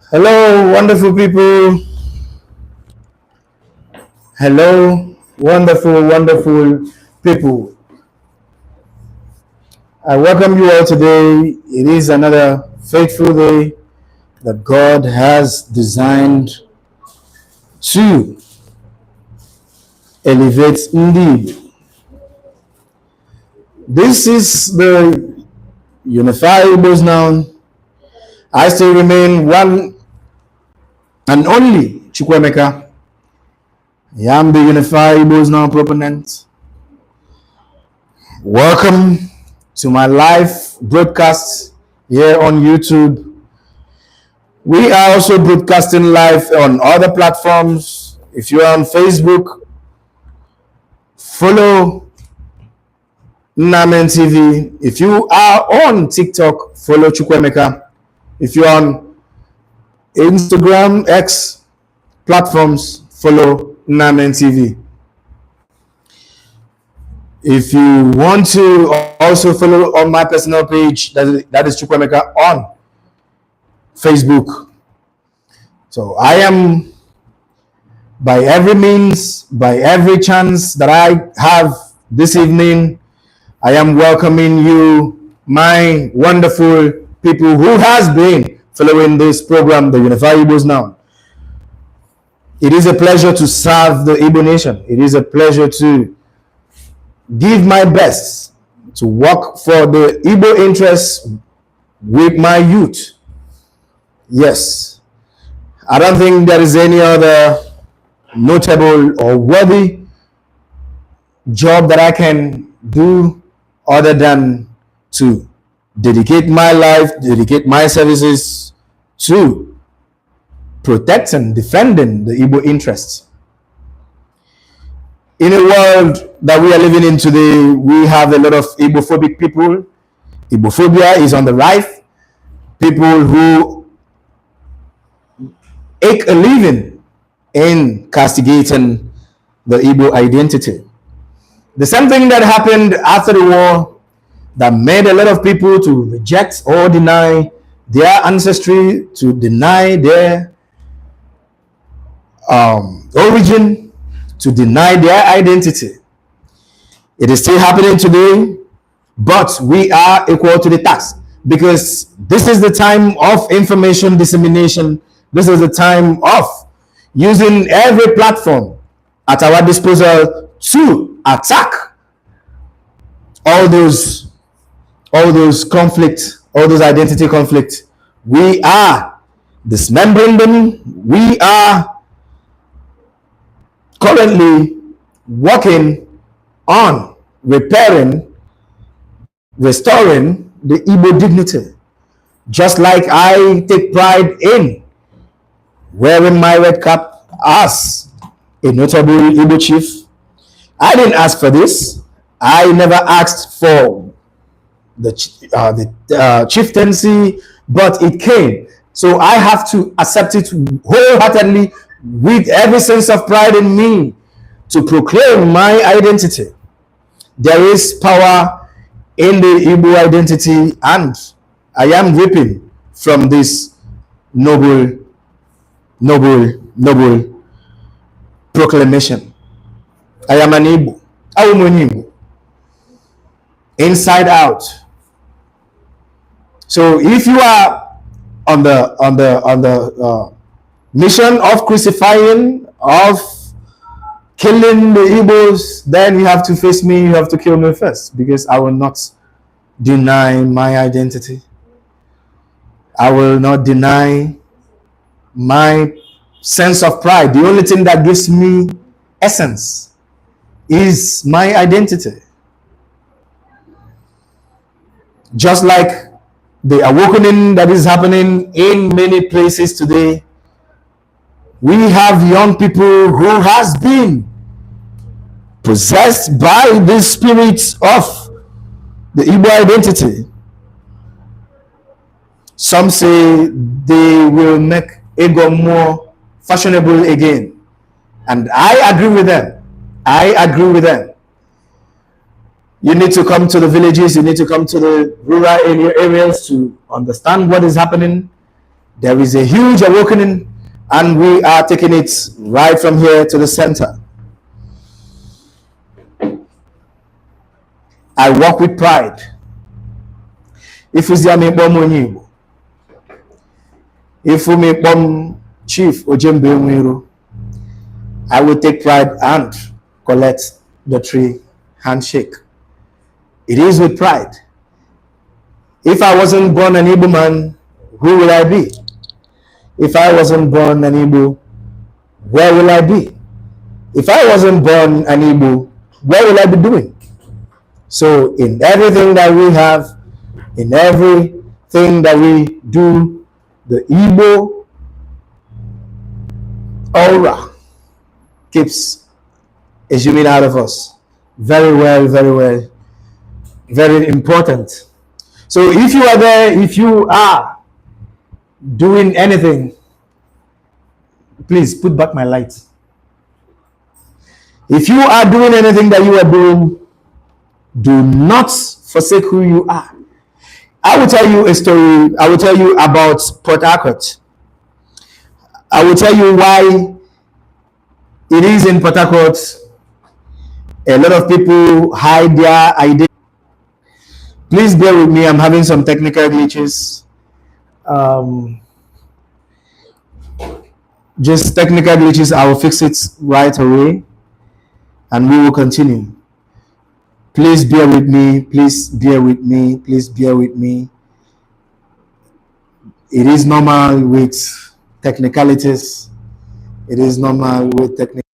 Hello, wonderful people. Hello, wonderful people. I welcome you all today. It is another faithful day that God has designed to elevate indeed. This is the Unify IGBOS Now. I still remain one and only Chukwemeka. I am the Unify IGBOS Now proponent. Welcome to my live broadcast here on YouTube. We are also broadcasting live on other platforms. If you're on Facebook, follow Namen TV. If you are on TikTok, follow Chukwemeka. If you're on Instagram, X platforms, follow Namen TV. If you want to also follow on my personal page, that is Chukwemeka on Facebook. So I am, by every means, by every chance that I have this evening, I am welcoming you, my wonderful people who has been following this program, the Unify IGBOS Now. It is a pleasure to serve the Igbo nation. It is a pleasure to give my best to work for the Igbo interests with my youth. Yes, I don't think there is any other notable or worthy job that I can do other than to dedicate my life, dedicate my services to protecting, defending the Igbo interests. In a world that we are living in today, we have a lot of Igbophobic people. Igbophobia is on the rise. People who make a living in castigating the Igbo identity. The same thing that happened after the war that made a lot of people to reject or deny their ancestry, to deny their origin, to deny their identity. It is still happening today, but we are equal to the task, because this is the time of information dissemination. This is the time of using every platform at our disposal to attack all those conflicts, all those identity conflicts. We are dismembering them. We are currently working on repairing, restoring the Igbo dignity. Just like I take pride in wearing my red cap as a notable Igbo chief. I didn't ask for this. I never asked for the chieftaincy, but it came. So I have to accept it wholeheartedly with every sense of pride in me to proclaim my identity. There is power in the Igbo identity, and I am reaping from this noble proclamation. I am an Igbo. I am an Igbo. Inside out. So if you are on the mission of crucifying, of killing the Igbos, then you have to face me. You have to kill me first, because I will not deny my identity. I will not deny my sense of pride. The only thing that gives me essence is my identity. Just like the awakening that is happening in many places today, we have young people who has been possessed by the spirits of the Igbo identity. Some say they will make Igbo more fashionable again. And I agree with them. I agree with them. You need to come to the villages, you need to come to the rural areas to understand what is happening. There is a huge awakening, and we are taking it right from here to the center. I walk with pride. If you see me Igbo, if you Chief Ojembe Nwiru, I will take pride and collect the tree handshake. It is with pride. If I wasn't born an Igbo man, who will I be? If I wasn't born an Igbo, where will I be? If I wasn't born an Igbo, what will I be doing? So in everything that we have, in everything that we do, the Igbo aura keeps issuing out of us. Very well, very important. So if you are there, if you are doing anything, please put back my light. If you are doing anything that you are doing, do not forsake who you are. I will tell you a story. I will tell you about Port Harcourt. I will tell you why it is in Port Harcourt. A lot of people hide their identity. Please bear with me. I'm having some technical glitches. Just technical glitches. I will fix it right away, and we will continue. Please bear with me. Please bear with me. Please bear with me. It is normal with technicalities. It is normal with technicalities.